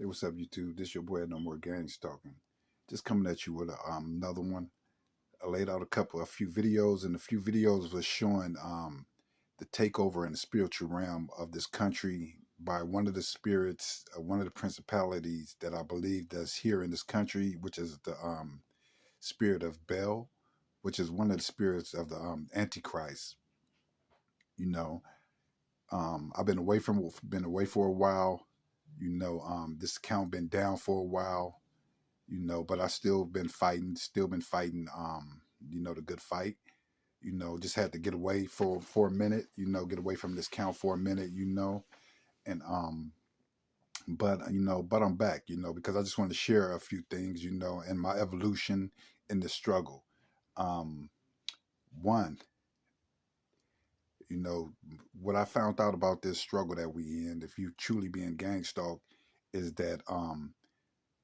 Hey, what's up, YouTube? This your boy, No More Gang Stalking. Just coming at you with another one. I laid out a few videos, and a few videos was showing the takeover in the spiritual realm of this country by one of the spirits, one of the principalities that I believe that's here in this country, which is the spirit of Bel, which is one of the spirits of the Antichrist. You know, I've been away for a while. This account been down for a while, but I still been fighting, the good fight. Just had to get away for a minute, get away from this count for a minute, and but I'm back, because I just want to share a few things, and my evolution in the struggle. Um, one, what I found out about this struggle that we in, if you truly being gang stalked, is that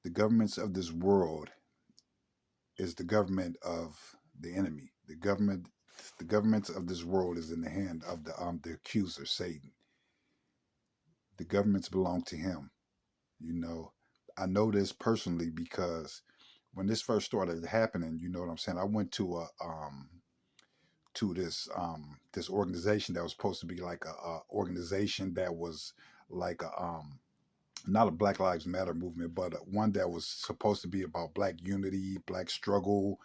the governments of this world is the government of the enemy. The governments of this world is in the hand of the accuser, Satan. The governments belong to him. I know this personally because when this first started happening, you know what I'm saying. I went to this organization that was supposed to be like a organization that was like a not a Black Lives Matter movement, but one that was supposed to be about Black unity, Black struggle,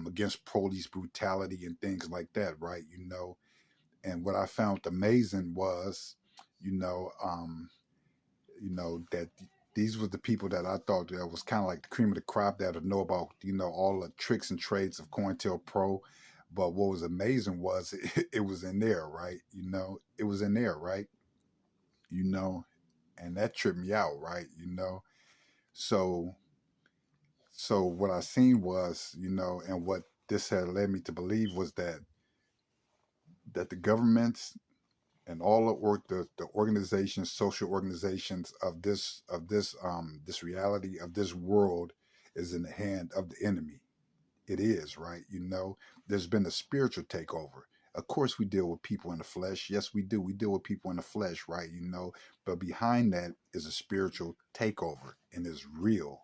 against police brutality and things like that, right? And what I found amazing was, you know, um, that these were the people that I thought that was kind of like the cream of the crop that would know about, all the tricks and trades of COINTELPRO. But what was amazing was it was in there, right? It was in there, right? You know, and that tripped me out, right? So so what I seen was, and what this had led me to believe was that the governments and all the organizations, social organizations of this reality of this world is in the hand of the enemy. It is, right? There's been a spiritual takeover. Of course, we deal with people in the flesh. Yes, we do. We deal with people in the flesh, right? But behind that is a spiritual takeover, and it's real.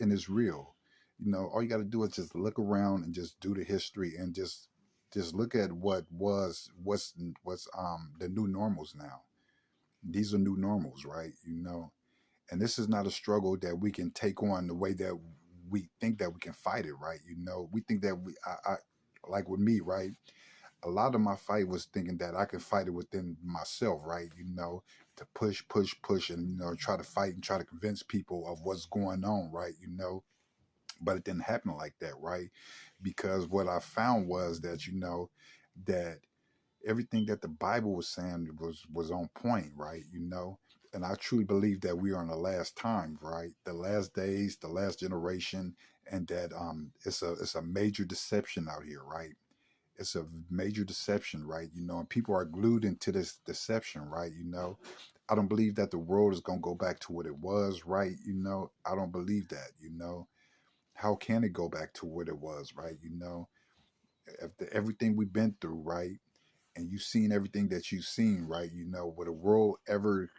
And it's real. All you got to do is just look around and just do the history and just look at what's the new normals now. These are new normals, right? And this is not a struggle that we can take on the way that we think that we can fight it, right? We think that I like with me, right? A lot of my fight was thinking that I could fight it within myself, right? To push, and try to fight and try to convince people of what's going on, right? But it didn't happen like that, right? Because what I found was that that everything that the Bible was saying was on point, right? And I truly believe that we are in the last time, right? The last days, the last generation, and that it's a major deception out here, right? It's a major deception, right? And people are glued into this deception, right? I don't believe that the world is gonna go back to what it was, right? I don't believe that. How can it go back to what it was, right? After everything we've been through, right? And you've seen everything that you've seen, right? Would the world ever,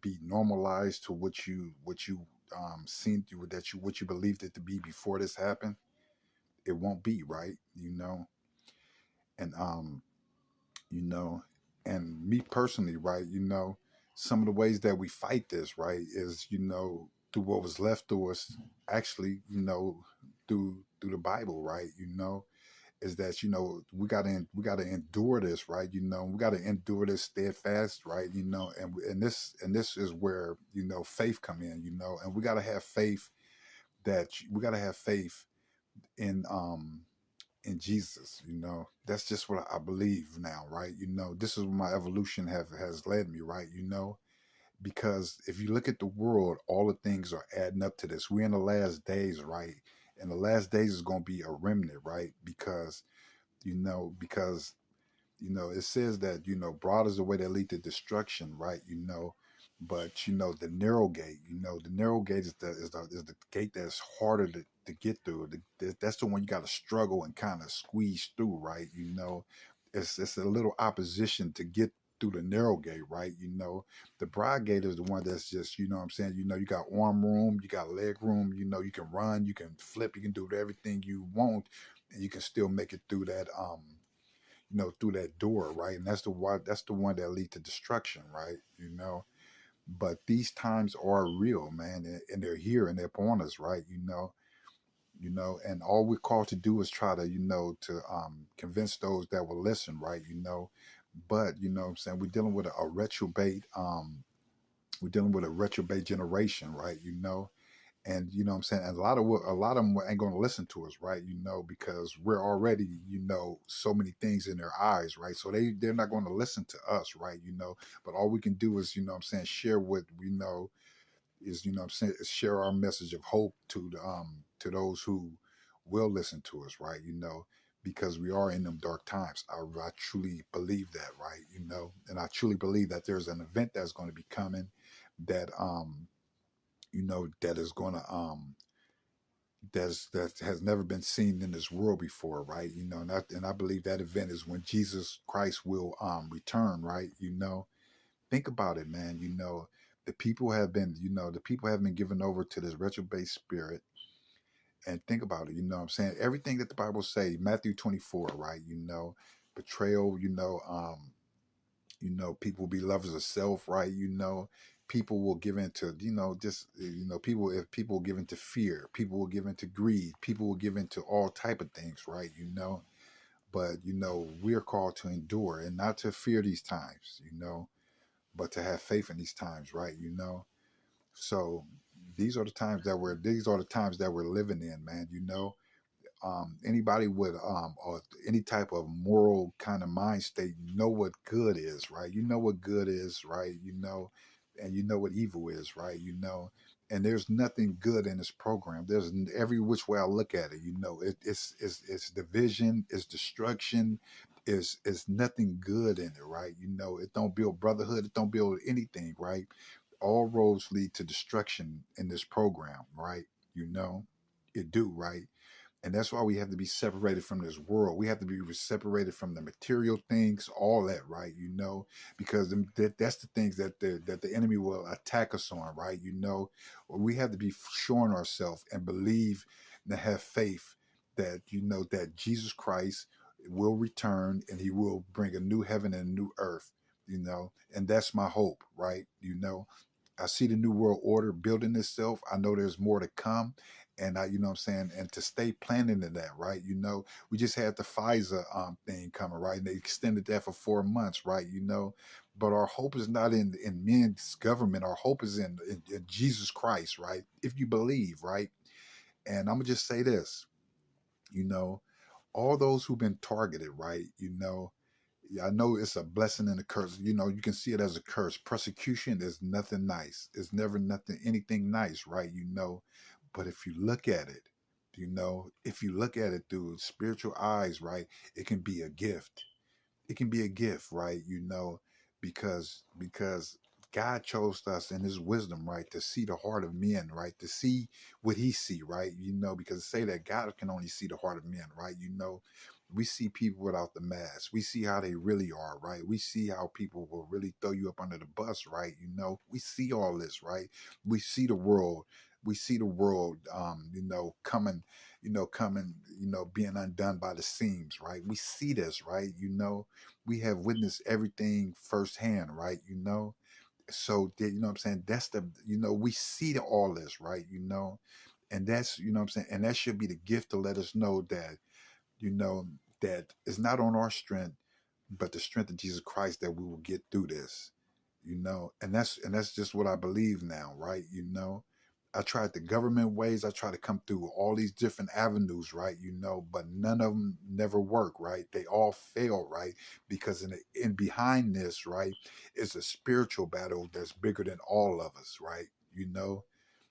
be normalized to what you seen through that you what you believed it to be before this happened? It won't be, right? And you know, and me personally, right? Some of the ways that we fight this, right, is through what was left to us, actually, through the Bible, right? Is that we gotta endure this, right? We gotta endure this steadfast, right? And this is where faith come in, and we gotta have faith we gotta have faith in in Jesus. That's just what I believe now, right? This is where my evolution has led me, right? Because if you look at the world, all the things are adding up to this. We're in the last days, right? And the last days is going to be a remnant, right? Because it says that broad is the way that lead to destruction, right? But the narrow gate is the gate that's harder to get through. That's the one you got to struggle and kind of squeeze through, right? It's a little opposition to get through the narrow gate, right? The broad gate is the one that's just, you got arm room, you got leg room, you can run, you can flip, you can do everything you want, and you can still make it through that through that door, right? And that's the one that leads to destruction, right? But these times are real, man, and they're here and they're upon us, right? And all we're called to do is try to, to convince those that will listen, right? But what I'm saying, we're dealing with a retrobate, we're dealing with a retrobate generation, right? And what I'm saying, and a lot of them ain't going to listen to us, right? Because we're already, so many things in their eyes, right? So they're not going to listen to us, right? But all we can do is, what I'm saying, share what we know is, what I'm saying, is share our message of hope to those who will listen to us, right? Because we are in them dark times. I truly believe that, right? And I truly believe that there's an event that's going to be coming that that is going to that has never been seen in this world before, right? And I believe that event is when Jesus Christ will return, right? Think about it, man. The people have been, given over to this retrobate spirit. And think about it, what I'm saying? Everything that the Bible say, Matthew 24, right? Betrayal, people will be lovers of self, right? People will give into, just, people, if people will give into fear, people will give into greed, people will give into all type of things, right? But, we're called to endure and not to fear these times, but to have faith in these times, right? So these are the times that we're living in, man. Anybody with or any type of moral kind of mind state know what good is, right? You know what good is, right? And you know what evil is, right? And there's nothing good in this program. There's every which way I look at it, it's division, it's destruction, is nothing good in it, right? It don't build brotherhood, it don't build anything, right? All roads lead to destruction in this program, right? It do, right? And that's why we have to be separated from this world. We have to be separated from the material things, all that, right? Because that's the things that the enemy will attack us on, right? We have to be showing ourselves and believe and have faith that, that Jesus Christ will return and he will bring a new heaven and a new earth, and that's my hope, right? I see the new world order building itself. I know there's more to come. And what I'm saying, and to stay planning in that, right? We just had the Pfizer thing coming, right? And they extended that for 4 months, right? But our hope is not in men's government. Our hope is in Jesus Christ, right? If you believe, right? And I'm gonna just say this, all those who've been targeted, right? I know it's a blessing and a curse. You can see it as a curse. Persecution is nothing nice. It's never anything nice, right? But if you look at it, if you look at it through spiritual eyes, right, it can be a gift. It can be a gift, right? Because God chose us in his wisdom, right, to see the heart of men, right, to see what he see, right? Because say that God can only see the heart of men, right? We see people without the mask. We see how they really are, right? We see how people will really throw you up under the bus, right? We see all this, right? We see the world. We see the world, coming, being undone by the seams, right? We see this, right? We have witnessed everything firsthand, right? So, what I'm saying? That's we see all this, right? And that's, what I'm saying? And that should be the gift to let us know that, you know, that it's not on our strength, but the strength of Jesus Christ that we will get through this, and that's just what I believe now, right? I tried the government ways, I try to come through all these different avenues, right? But none of them never work, right? They all fail, right? Because in behind this, right, is a spiritual battle that's bigger than all of us, right?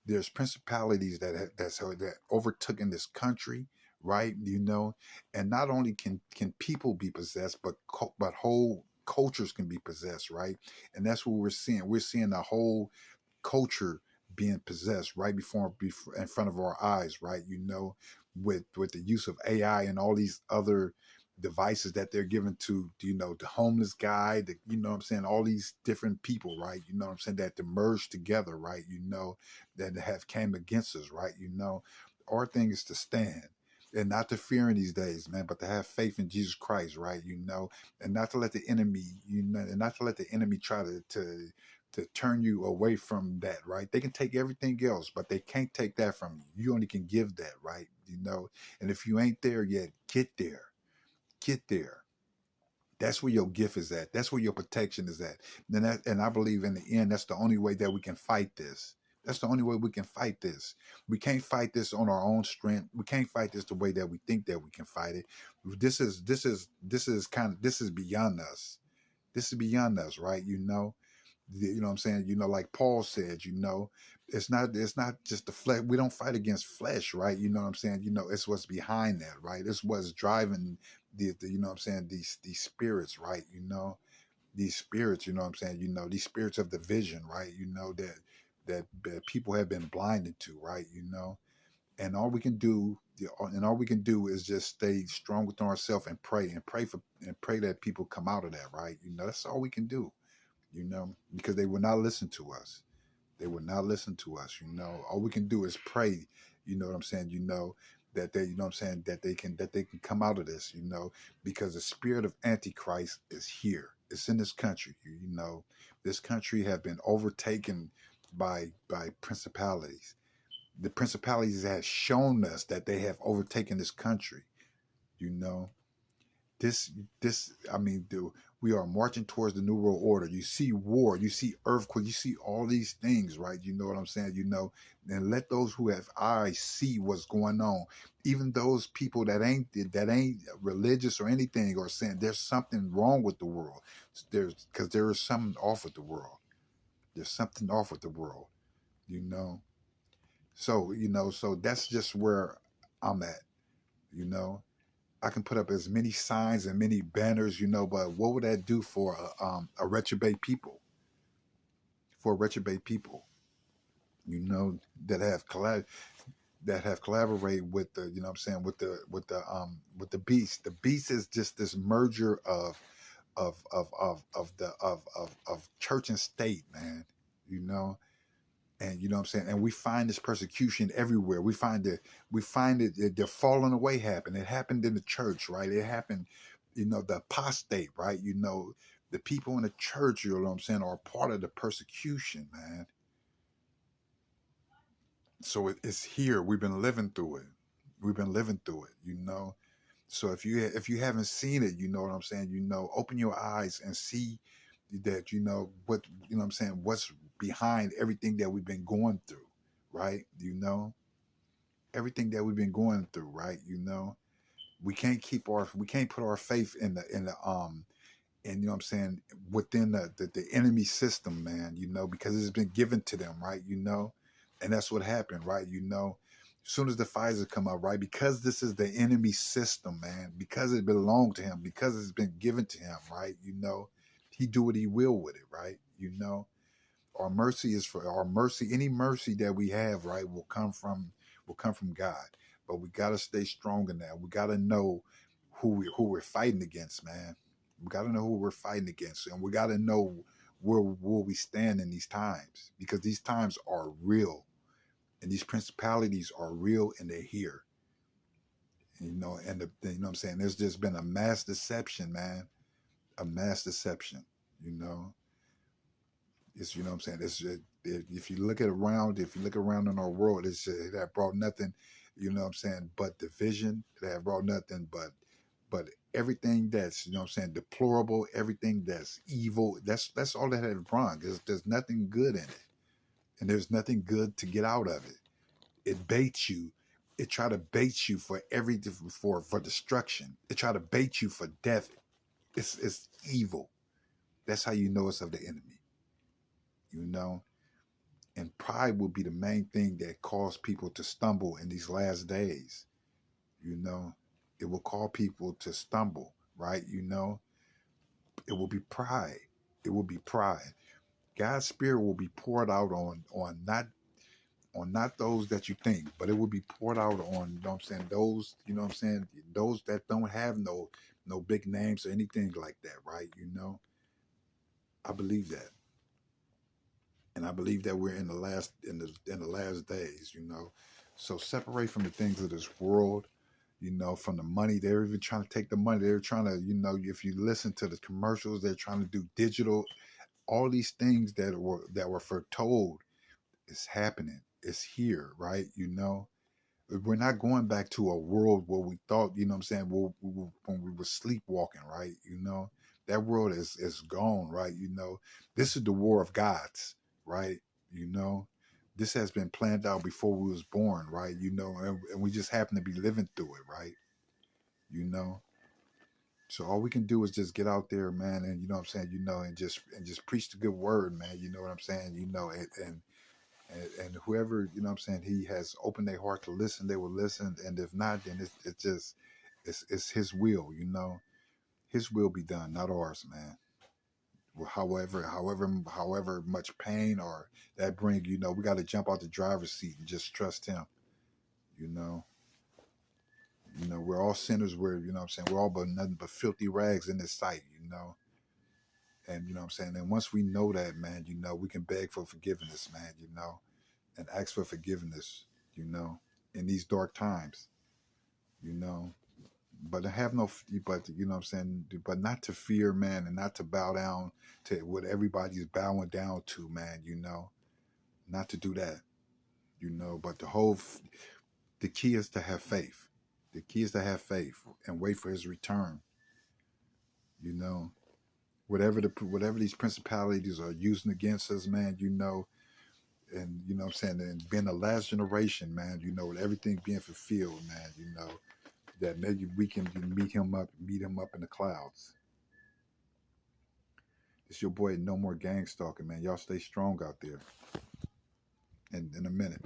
There's principalities that overtook in this country, right? And not only can people be possessed, but whole cultures can be possessed, right? And that's what we're seeing. We're seeing the whole culture being possessed right before in front of our eyes, right? With the use of AI and all these other devices that they're giving to, you know, the homeless guy, the, you know what I'm saying, all these different people, right? You know what I'm saying, that to merge together, right? You know, that have came against us, right? You know, our thing is to stand and not to fear in these days, man, but to have faith in Jesus Christ, right? You know, and not to let the enemy, you know, and not to let the enemy try to turn you away from that, right? They can take everything else, but they can't take that from you. You only can give that, right? You know, and if you ain't there yet, get there. Get there. That's where your gift is at. That's where your protection is at. And I believe in the end, that's the only way that we can fight this. That's the only way we can fight this. We can't fight this on our own strength. We can't fight this the way that we think that we can fight it. This is beyond us. This is beyond us, right? You know what I'm saying? You know, like Paul said, you know, it's not just the flesh. We don't fight against flesh, right? You know what I'm saying? You know, it's what's behind that, right? It's what's driving the you know what I'm saying, these spirits, right? You know, these spirits, you know what I'm saying? You know, these spirits of division, right? You know, that people have been blinded to, right? You know, and all we can do is just stay strong within ourselves and pray that people come out of that, right? You know, that's all we can do, you know, because they will not listen to us. They will not listen to us, you know. All we can do is pray, you know what I'm saying, you know, that they, you know what I'm saying, that they can come out of this, you know, because the spirit of Antichrist is here. It's in this country, you know. This country have been overtaken by principalities. The principalities have shown us that they have overtaken this country, you know. This I mean, we are marching towards the new world order. You see war, you see earthquake, you see all these things, right? You know what I'm saying? You know, and let those who have eyes see what's going on. Even those people that ain't religious or anything are saying there's something wrong with the world. Because there is something off with the world. There's something off with the world, you know. So, you know, so that's just where I'm at, you know. I can put up as many signs and many banners, you know, but what would that do for a reprobate people? For reprobate people, you know, that have collaborated with the, you know what I'm saying, with the beast. The beast is just this merger of church and state, man. You know, and you know what I'm saying, and we find this persecution everywhere. We find it the falling away happened. It happened in the church, right? It happened, you know, the apostate, right? You know, the people in the church, you know what I'm saying, are part of the persecution, man. So it's here. We've been living through it. We've been living through it, you know. So if you haven't seen it, you know what I'm saying, you know, open your eyes and see that, you know, what, you know what I'm saying, what's behind everything that we've been going through, right? You know, everything that we've been going through, right? You know, we can't put our faith in and you know what I'm saying, within the enemy system, man, you know, because it's been given to them, right? You know, and that's what happened, right? You know, as soon as the Pfizer come out, right? Because this is the enemy system, man, because it belonged to him, because it's been given to him, right? You know, he do what he will with it, right? You know, our mercy is for our mercy. Any mercy that we have, right, will come from God. But we gotta stay strong in that. We gotta know who we're fighting against, man. We gotta know who we're fighting against, and we gotta know where will we stand in these times, because these times are real, and these principalities are real, and they're here. You know, and you know what I'm saying. There's just been a mass deception, man, a mass deception. You know, it's, you know what I'm saying. If you look at around, if you look around in our world, that brought nothing, you know what I'm saying, but division. That brought nothing but everything that's, you know what I'm saying, deplorable, everything that's evil. That's all that has brought. There's nothing good in it, and there's nothing good to get out of it. It baits you. It try to bait you for for destruction. It try to bait you for death. It's evil. That's how you know it's of the enemy. You know. And pride will be the main thing that cause people to stumble in these last days. You know, it will cause people to stumble, right? You know, it will be pride. It will be pride. God's spirit will be poured out on not those that you think, but it will be poured out on, you know what I'm saying, those, you know what I'm saying, those that don't have no big names or anything like that, right? I believe that. And I believe that we're in the last days, So separate from the things of this world, from the money. They're even trying to take the money. They're trying to, if you listen to the commercials, they're trying to do digital. All these things that were foretold is happening. It's here, right? We're not going back to a world where we thought, when we were sleepwalking, right? That world is gone, right? This is the war of gods, right? You know, this has been planned out before we was born, right? And we just happen to be living through it, right? You know, so all we can do is just get out there, man, and and just preach the good word, man. You know what I'm saying? And whoever, he has opened their heart to listen, they will listen. And if not, then it's just it's his will, his will be done, not ours, man. Well, however much pain or that bring, we got to jump out the driver's seat and just trust him. you know we're all sinners. We're all but nothing but filthy rags in his sight. And and once we know that, man, we can beg for forgiveness, man, and ask for forgiveness, you know, in these dark times, you know. But I have no, but but not to fear, man, and not to bow down to what everybody's bowing down to, man, not to do that, but the key is to have faith. The key is to have faith and wait for his return, you know. Whatever these principalities are using against us, man, and and being the last generation, man, with everything being fulfilled, man, that maybe we can meet him up in the clouds. It's your boy, No More Gang Stalking, man. Y'all stay strong out there. And in a minute.